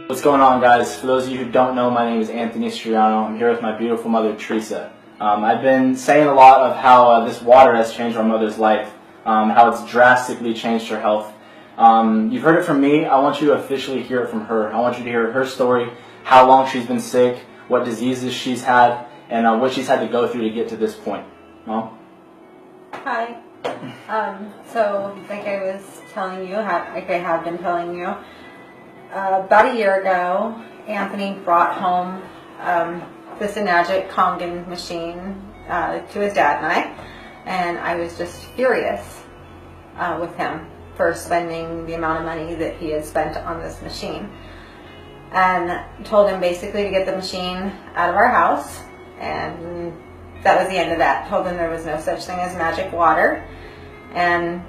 What's going on, guys? For those of you who don't know, my name is Anthony Striano. I'm here with my beautiful mother, Teresa. I've been saying a lot of how this water has changed our mother's life, how it's drastically changed her health. You've heard it from me. I want you to officially hear it from her. I want you to hear her story, how long she's been sick, what diseases she's had, and what she's had to go through to get to this point. Mom? Hi. So, like I was telling you, like I have been telling you, about a year ago, Anthony brought home this Kangen machine to his dad and I was just furious with him for spending the amount of money that he had spent on this machine, and told him basically to get the machine out of our house, and that was the end of that. Told him there was no such thing as magic water and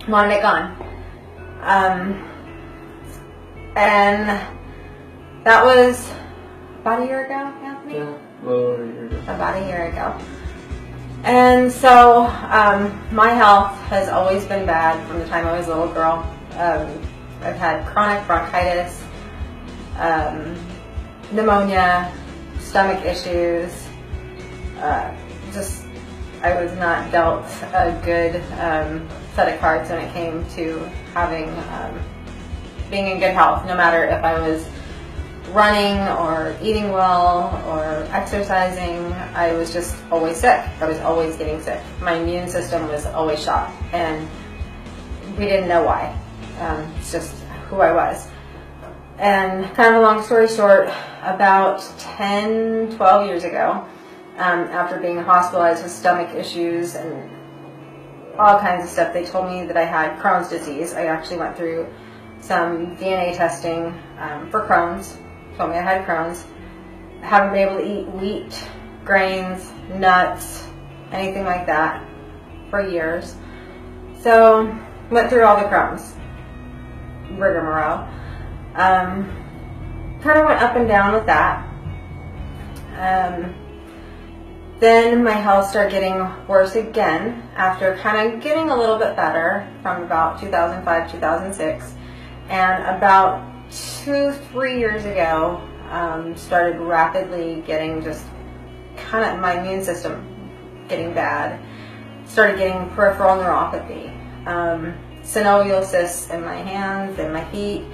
wanted it gone. And that was about a year ago, Anthony? Yeah, a little over a year ago. About a year ago. And so my health has always been bad from the time I was a little girl. I've had chronic bronchitis, pneumonia, stomach issues. I was not dealt a good set of cards when it came to having being in good health, no matter if I was running or eating well or exercising. I was just always sick. I was always getting sick. My immune system was always shot, and we didn't know why. It's just who I was. And kind of a long story short, about 10, 12 years ago, after being hospitalized with stomach issues and all kinds of stuff, they told me that I had Crohn's disease. I actually went through some DNA testing for Crohn's. Told me I had Crohn's. Haven't been able to eat wheat, grains, nuts, anything like that for years. So went through all the Crohn's rigmarole. Kind of went up and down with that. Then my health started getting worse again after kind of getting a little bit better from about 2005, 2006. And about 2-3 years ago, started rapidly getting just kind of my immune system getting bad. Started getting peripheral neuropathy, synovial cysts in my hands and my feet.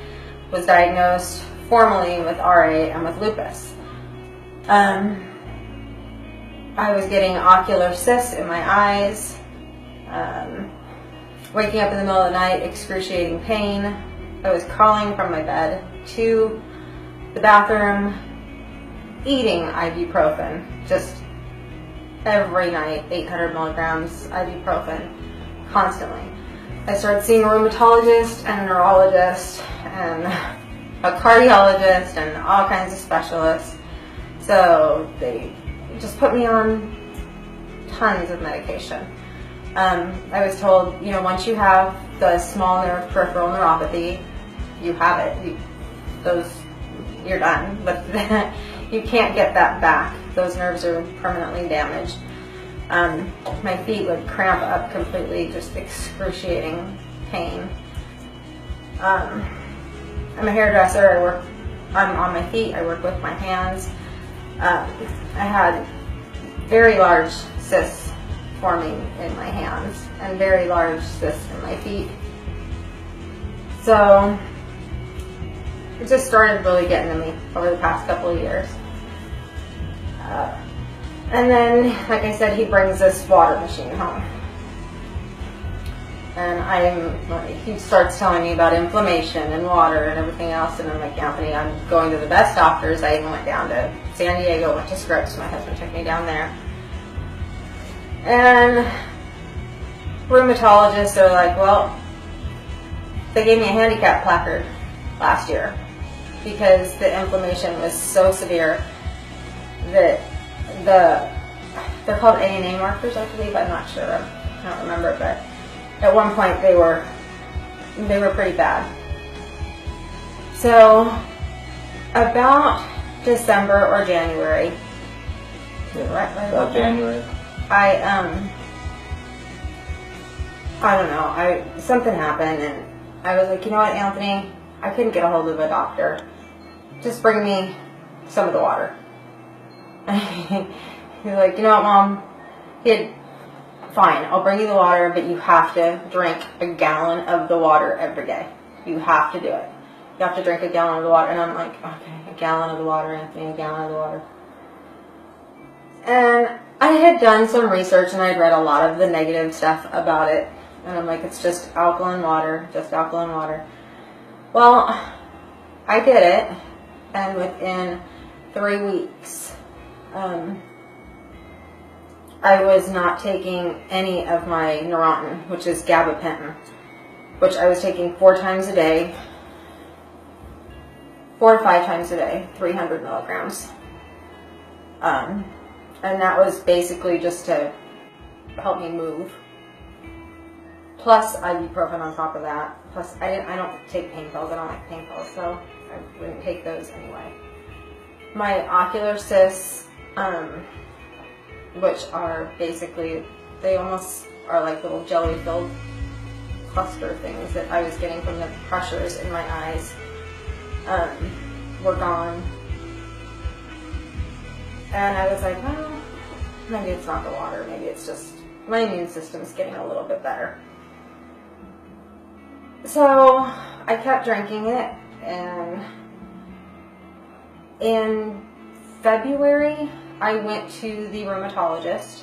Was diagnosed formally with RA and with lupus. I was getting ocular cysts in my eyes, waking up in the middle of the night, excruciating pain. I was crawling from my bed to the bathroom, eating ibuprofen, just every night, 800 milligrams ibuprofen, constantly. I started seeing a rheumatologist and a neurologist and a cardiologist and all kinds of specialists. So they just put me on tons of medication. I was told, once you have the small nerve peripheral neuropathy, you have it. You're done. But you can't get that back. Those nerves are permanently damaged. My feet would cramp up completely, just excruciating pain. I'm a hairdresser. I'm on my feet. I work with my hands. I had very large cysts forming in my hands and very large cysts in my feet. So it just started really getting to me over the past couple of years. And then, like I said, he brings this water machine home. And he starts telling me about inflammation and water and everything else, and I'm like, Anthony, I'm going to the best doctors. I even went down to San Diego, went to Scripps. My husband took me down there. And rheumatologists are like, well, they gave me a handicap placard last year because the inflammation was so severe that they're called ANA markers, I believe. I'm not sure. I don't remember, but at one point they were pretty bad. So about December or January. Right about January. I don't know. Something happened, and I was like, you know what, Anthony? I couldn't get a hold of a doctor. just bring me some of the water. He's like, you know what, Mom? Fine, I'll bring you the water, but you have to drink a gallon of the water every day. You have to do it. You have to drink a gallon of the water. And I'm like, okay, a gallon of the water, Anthony, a gallon of the water. And I had done some research and I had read a lot of the negative stuff about it. And I'm like, it's just alkaline water, just alkaline water. Well, I did it, and within 3 weeks, I was not taking any of my Neurontin, which is gabapentin, which I was taking 4 times a day, 4 to 5 times a day, 300 milligrams. And that was basically just to help me move. Plus ibuprofen on top of that. Plus, I don't take pain pills. I don't like pain pills, so I wouldn't take those anyway. My ocular cysts, which are basically, they almost are like little jelly-filled cluster things that I was getting from the pressures in my eyes, were gone. And I was like, well, maybe it's not the water. Maybe it's just my immune system's getting a little bit better. So I kept drinking it, and in February I went to the rheumatologist,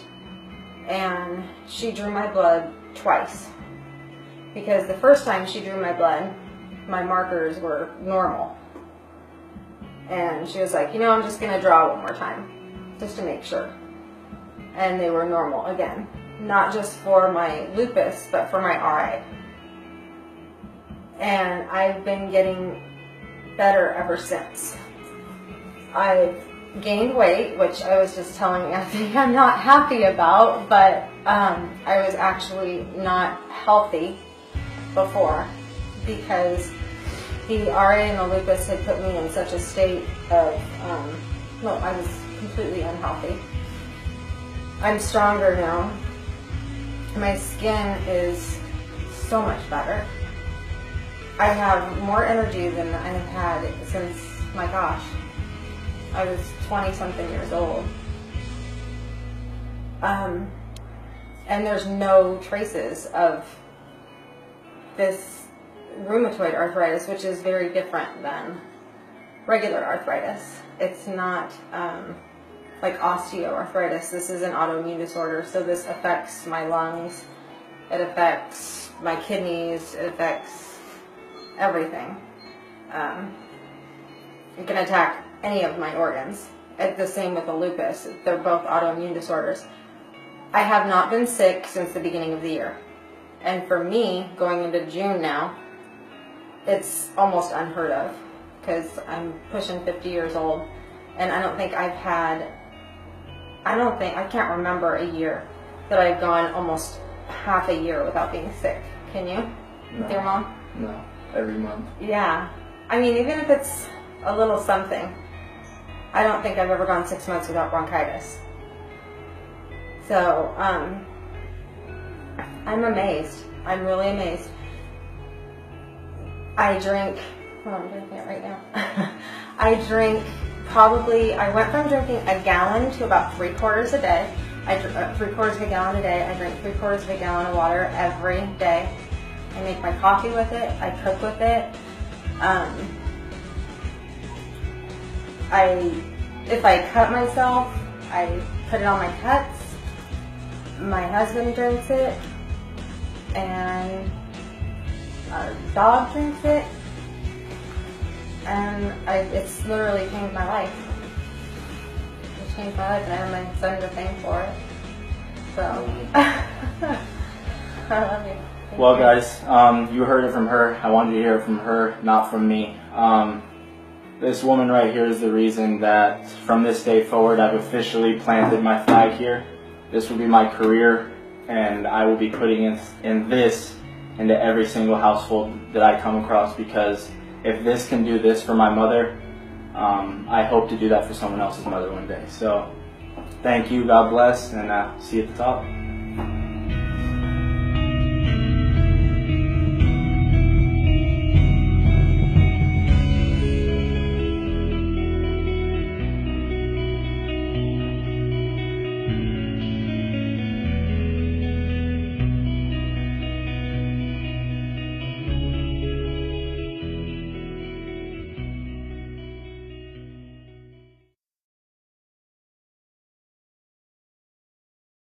and she drew my blood twice, because the first time she drew my blood, my markers were normal, and she was like, you know, I'm just going to draw one more time just to make sure. And they were normal again, not just for my lupus but for my RA. And I've been getting better ever since. I've gained weight, which I was just telling Anthony I'm not happy about, but I was actually not healthy before, because the RA and the lupus had put me in such a state of, well, I was completely unhealthy. I'm stronger now. My skin is so much better. I have more energy than I have had since, my gosh, I was 20-something years old. And there's no traces of this rheumatoid arthritis, which is very different than regular arthritis. It's not like osteoarthritis. This is an autoimmune disorder, so this affects my lungs, it affects my kidneys, it affects everything. It can attack any of my organs. It's the same with the lupus. They're both autoimmune disorders. I have not been sick since the beginning of the year. And for me, going into June now, it's almost unheard of, because I'm pushing 50 years old, and I don't think I've had, I can't remember a year that I've gone almost half a year without being sick. Can you? No. With your mom? No, every month. Yeah. I mean, even if it's a little something, I don't think I've ever gone 6 months without bronchitis. So, I'm amazed. I'm really amazed. I drink, well, I'm drinking it right now. I drink probably, I went from drinking a gallon to about 3/4 a day. I drink 3/4 of a gallon a day. I drink 3/4 of a gallon of water every day. I make my coffee with it. I cook with it. If I cut myself, I put it on my cuts. My husband drinks it, and our dog drinks it, and it's literally changed my life. It's changed my life, and I have my son to thank for it. So, I love you. Well, guys, you heard it from her. I wanted you to hear it from her, not from me. This woman right here is the reason that from this day forward I've officially planted my flag here. This will be my career, and I will be putting in this into every single household that I come across, because if this can do this for my mother, I hope to do that for someone else's mother one day. So thank you, God bless, and see you at the top.